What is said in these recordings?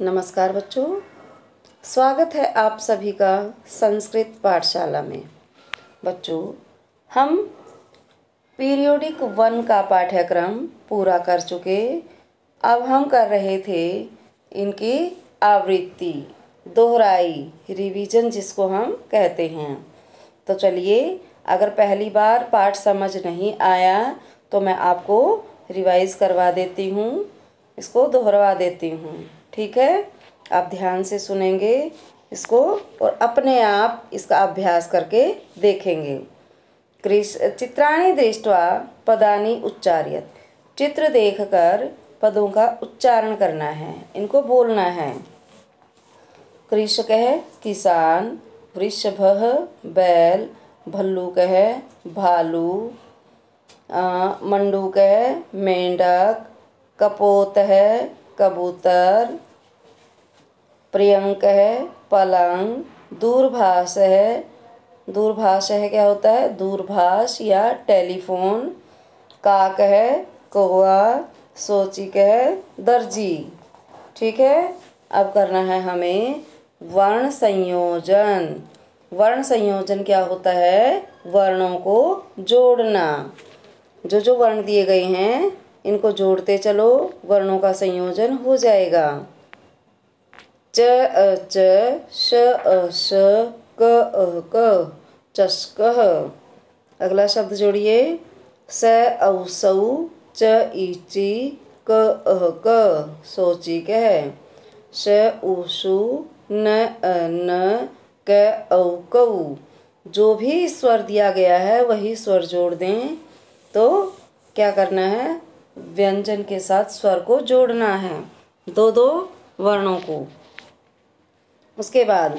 नमस्कार बच्चों, स्वागत है आप सभी का संस्कृत पाठशाला में। बच्चों, हम पीरियोडिक 1 का पाठ्यक्रम पूरा कर चुके। अब हम कर रहे थे इनकी आवृत्ति, दोहराई, रिवीजन जिसको हम कहते हैं। तो चलिए, अगर पहली बार पाठ समझ नहीं आया तो मैं आपको रिवाइज करवा देती हूँ, इसको दोहरवा देती हूँ। ठीक है, आप ध्यान से सुनेंगे इसको और अपने आप इसका अभ्यास करके देखेंगे। चित्राणि दृष्ट्वा पदानि उच्चार्यत, चित्र देखकर पदों का उच्चारण करना है, इनको बोलना है। कृषकः किसान, वृषभः बैल, भल्लूकः भालू, मंडूकः मेंढक, कपोतः कबूतर, प्रियंक है पलंग, दूरभाष है, दूरभाष है क्या होता है, दूरभाष या टेलीफोन, काक है कौवा, सोचिक है दर्जी। ठीक है, अब करना है हमें वर्ण संयोजन। वर्ण संयोजन क्या होता है, वर्णों को जोड़ना। जो जो वर्ण दिए गए हैं इनको जोड़ते चलो, वर्णों का संयोजन हो जाएगा। च अ च, श अ श, क अ क, चषकः। अगला शब्द जोड़िए, स औ सौ, च ईची, क अह क, सोचिक है। श उ सु, न अ न, क औ कौ। जो भी स्वर दिया गया है वही स्वर जोड़ दें। तो क्या करना है, व्यंजन के साथ स्वर को जोड़ना है, दो दो वर्णों को। उसके बाद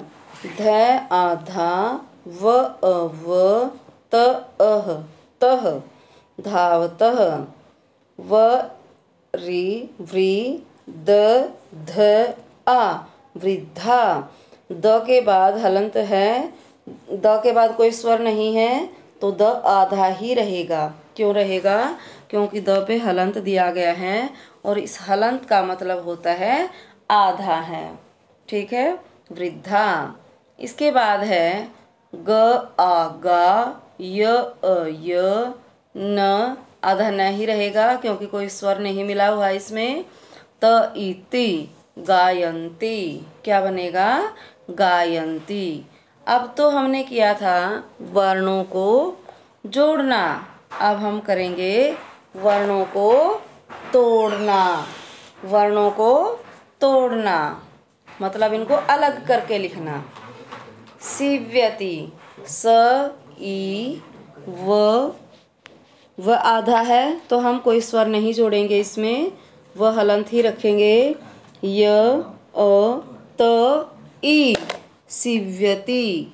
ध आधा, व अ व, त अह तह, धावतः, व रि व्री, द ध आ, वृद्धा। द के बाद हलंत है, द के बाद कोई स्वर नहीं है तो द आधा ही रहेगा। क्यों रहेगा, क्योंकि द पे हलंत दिया गया है और इस हलंत का मतलब होता है आधा है। ठीक है, वृद्धा। इसके बाद है ग आ गा, य अ य, न आधा नहीं रहेगा क्योंकि कोई स्वर नहीं मिला हुआ इसमें। त इति, गायंती। क्या बनेगा, गायंती। अब तो हमने किया था वर्णों को जोड़ना, अब हम करेंगे वर्णों को तोड़ना। वर्णों को तोड़ना मतलब इनको अलग करके लिखना। सीव्यति, स ई व आधा है तो हम कोई स्वर नहीं जोड़ेंगे इसमें, व हलंत ही रखेंगे। य अ त ई, सीव्यति।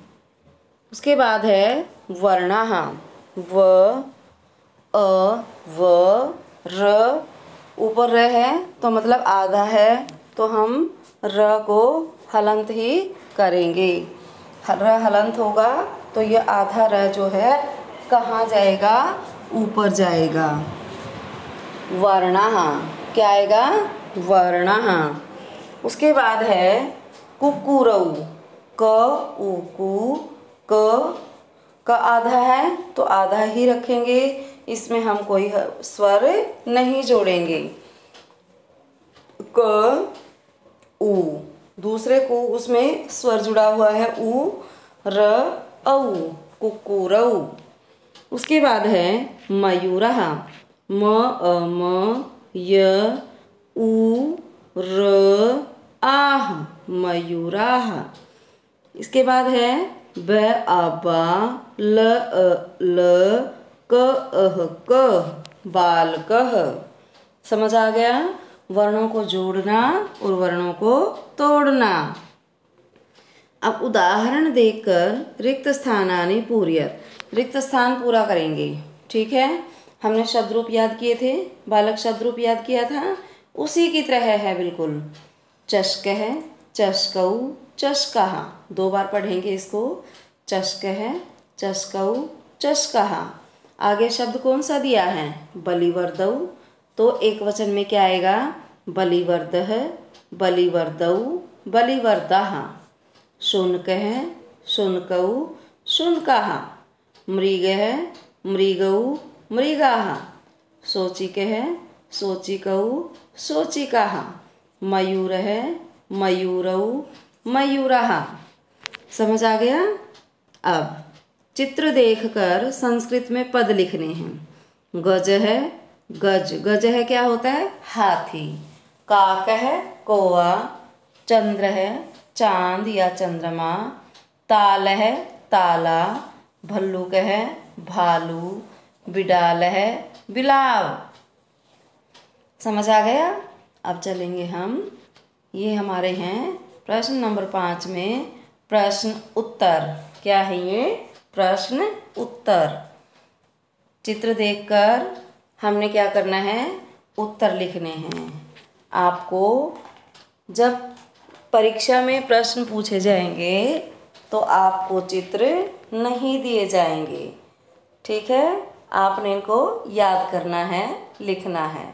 उसके बाद है वर्णाः, व अ व र। ऊपर र है तो मतलब आधा है तो हम र को हलंत ही करेंगे। र हलंत होगा तो ये आधा र जो है कहाँ जाएगा, ऊपर जाएगा। वर्णाः, क्या आएगा, वर्णाः। उसके बाद है कुक्कुरौ, क उ कु, क आधा है तो आधा ही रखेंगे, इसमें हम कोई स्वर नहीं जोड़ेंगे। क उ, दूसरे को उसमें स्वर जुड़ा हुआ है उ, र औ, कुक्कुरौ। उसके बाद है मयूरः, म अ म, य उ र आह, मयूराः। इसके बाद है ब आ बा, ल अ ल, क अह क, बालकः। समझ आ गया, वर्णों को जोड़ना और वर्णों को तोड़ना। अब उदाहरण देखकर रिक्त स्थानानि पूरयत, रिक्त स्थान पूरा करेंगे। ठीक है, हमने शब्द रूप याद किए थे, बालक शब्द रूप याद किया था, उसी की तरह है बिल्कुल। चषकः, चषकौ, चषकः। 2 बार पढ़ेंगे इसको, चषकः, चषकौ, चषकः। आगे शब्द कौन सा दिया है, बलिवर्दौ, तो एक वचन में क्या आएगा, बलिवर्दः, बलिवर्दौ बलिवर्दाः। शुनकः शुनकौ शुनकाः। मृगः मृगौ मृगाः। सोचिकः सोचिकौ सोचिकाः। मयूरः मयूरौ मयूराः। समझ आ गया। अब चित्र देखकर संस्कृत में पद लिखने हैं। गज है गज, गज है क्या होता है? हाथी। काक है कौवा। चंद्र है चांद या चंद्रमा। ताल है ताला। भल्लुक है भालू। बिडाल है बिलाव। समझ आ गया। अब चलेंगे हम, ये हमारे हैं प्रश्न नंबर 5 में प्रश्न उत्तर। क्या है ये? प्रश्न उत्तर। चित्र देखकर हमने क्या करना है? उत्तर लिखने हैं। आपको जब परीक्षा में प्रश्न पूछे जाएंगे तो आपको चित्र नहीं दिए जाएंगे, ठीक है? आपने इनको याद करना है, लिखना है।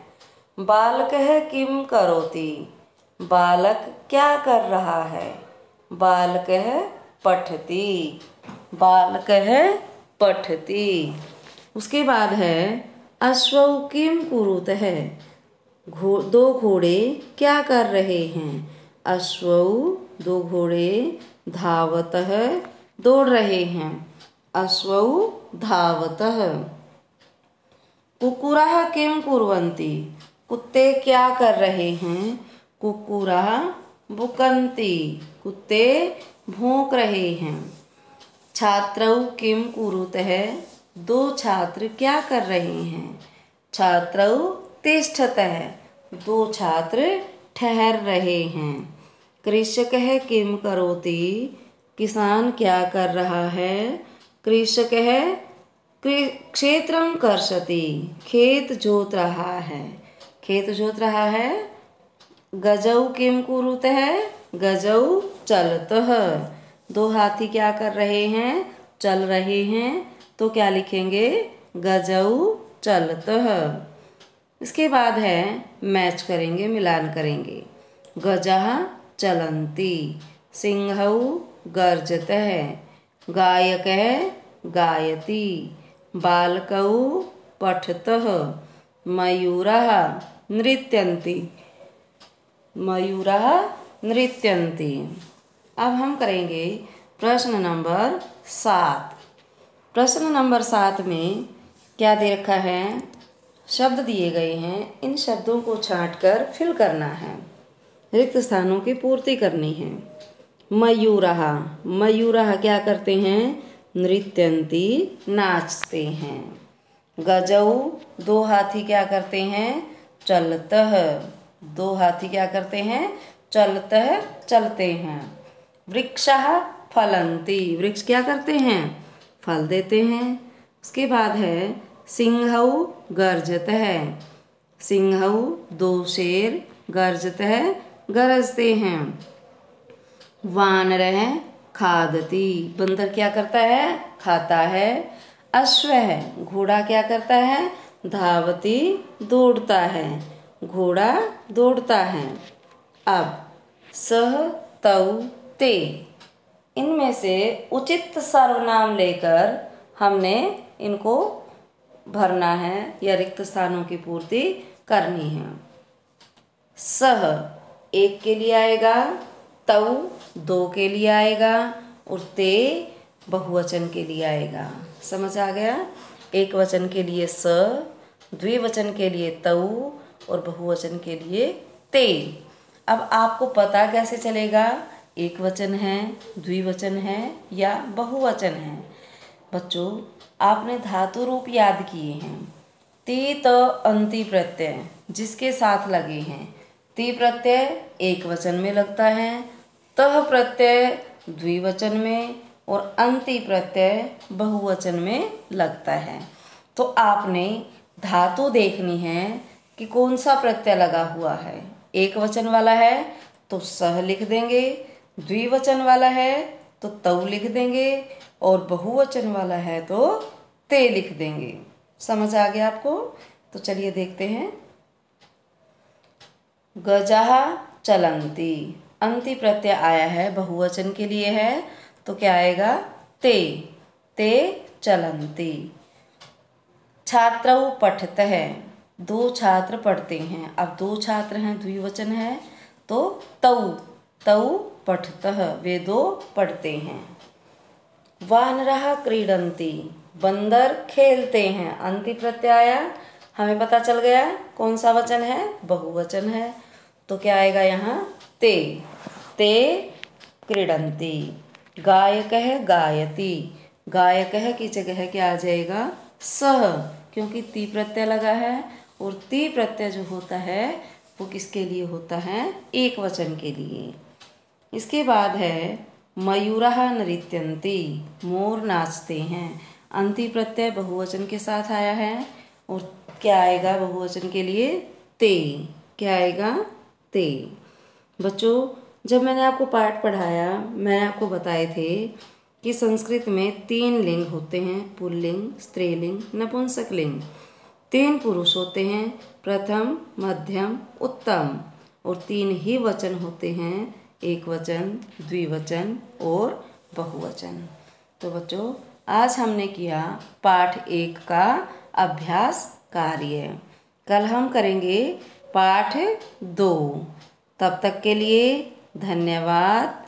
बालकः किम करोति, बालक क्या कर रहा है? बालकः पठति, बालकः पठति। उसके बाद है अश्वौ किम कुरुतः, दो घोड़े क्या कर रहे हैं? अश्वौ दो घोड़े धावतः दौड़ रहे हैं। अश्वौ धावतः। कुक्कुरः किम कुर्वन्ति, कुत्ते क्या कर रहे हैं? कुक्कुरः भुकन्ति, कुत्ते भौंक रहे हैं। छात्रौ किम कुरुतः, दो छात्र क्या कर रहे हैं? छात्रौ तिष्ठतः, दो छात्र ठहर रहे हैं। कृषकः किम करोति, किसान क्या कर रहा है? कृषकः क्षेत्रं कर्षति, खेत जोत रहा है, खेत जोत रहा है। गजौ किम कुरुतः, गजौ चलतः, दो हाथी क्या कर रहे हैं? चल रहे हैं। तो क्या लिखेंगे? गजौ चलतः। इसके बाद है मैच करेंगे, मिलान करेंगे। गजः चलन्ति, सिंहौ गर्जतः, गायकः गायति, बालकौ पठतः, मयूरः नृत्यन्ति, मयूरः नृत्यन्ति। अब हम करेंगे प्रश्न नंबर 7। प्रश्न नंबर 7 में क्या दे रखा है? शब्द दिए गए हैं, इन शब्दों को छांटकर फिल करना है, रिक्त स्थानों की पूर्ति करनी है। मयूरः, मयूरः क्या करते हैं? नृत्यन्ति, नाचते हैं। गजौ, दो हाथी क्या करते हैं? चलतः, दो हाथी क्या करते हैं? चलतः, चलते हैं। वृक्षः फलन्ति, वृक्ष क्या करते हैं? फल देते हैं। उसके बाद है सिंहौ गर्जतः, सिंहौ दो शेर गर्जतः गरजते हैं। वानरः खादति, बंदर क्या करता है? खाता है। अश्वः, घोड़ा क्या करता है? धावति, दौड़ता है, घोड़ा दौड़ता है। अब सह तौ ते, इनमें से उचित सर्वनाम लेकर हमने इनको भरना है या रिक्त स्थानों की पूर्ति करनी है। सह एक के लिए आएगा, तौ दो के लिए आएगा और ते बहुवचन के लिए आएगा। समझ आ गया? एक वचन के लिए स, द्विवचन के लिए तौ और बहुवचन के लिए ते। अब आपको पता कैसे चलेगा एक वचन है, द्विवचन है या बहुवचन है? बच्चों, आपने धातु रूप याद किए हैं। ती त अंति प्रत्यय जिसके साथ लगे हैं, ती प्रत्यय एक वचन में लगता है, तह प्रत्यय द्विवचन में और अंति प्रत्यय बहुवचन में लगता है। तो आपने धातु देखनी है कि कौन सा प्रत्यय लगा हुआ है। एक वचन वाला है तो सह लिख देंगे, द्विवचन वाला है तो तौ लिख देंगे और बहुवचन वाला है तो ते लिख देंगे। समझ आ गया आपको? तो चलिए देखते हैं। गजः चलन्ति। अन्ति प्रत्यय आया है, बहुवचन के लिए है, तो क्या आएगा? ते। ते चलन्ति। छात्रौ पठतः, दो छात्र पढ़ते हैं। अब दो छात्र हैं, द्विवचन है, तो तौ। तौ पठतः, वे दो पढ़ते हैं। वानरः क्रीडन्ति, बंदर खेलते हैं। अन्ति प्रत्यय आया, हमें पता चल गया कौन सा वचन है? बहुवचन है, तो क्या आएगा यहाँ? ते। ते क्रीडन्ति। गायकः गायति, गायकः की जगह क्या आ जाएगा? सः, क्योंकि ती प्रत्यय लगा है, और ती प्रत्यय जो होता है वो किसके लिए होता है? एक वचन के लिए। इसके बाद है मयूरः नृत्यन्ति, मोर नाचते हैं। अन्ति प्रत्यय बहुवचन के साथ आया है, और क्या आएगा बहुवचन के लिए? ते। क्या आएगा? ते। बच्चों, जब मैंने आपको पाठ पढ़ाया, मैंने आपको बताए थे कि संस्कृत में 3 लिंग होते हैं, पुल्लिंग, स्त्रीलिंग, नपुंसकलिंग। 3 पुरुष होते हैं, प्रथम, मध्यम, उत्तम, और 3 ही वचन होते हैं, एक वचन, द्विवचन और बहुवचन। तो बच्चों, आज हमने किया पाठ 1 का अभ्यास कार्य। कल हम करेंगे पाठ 2। तब तक के लिए धन्यवाद।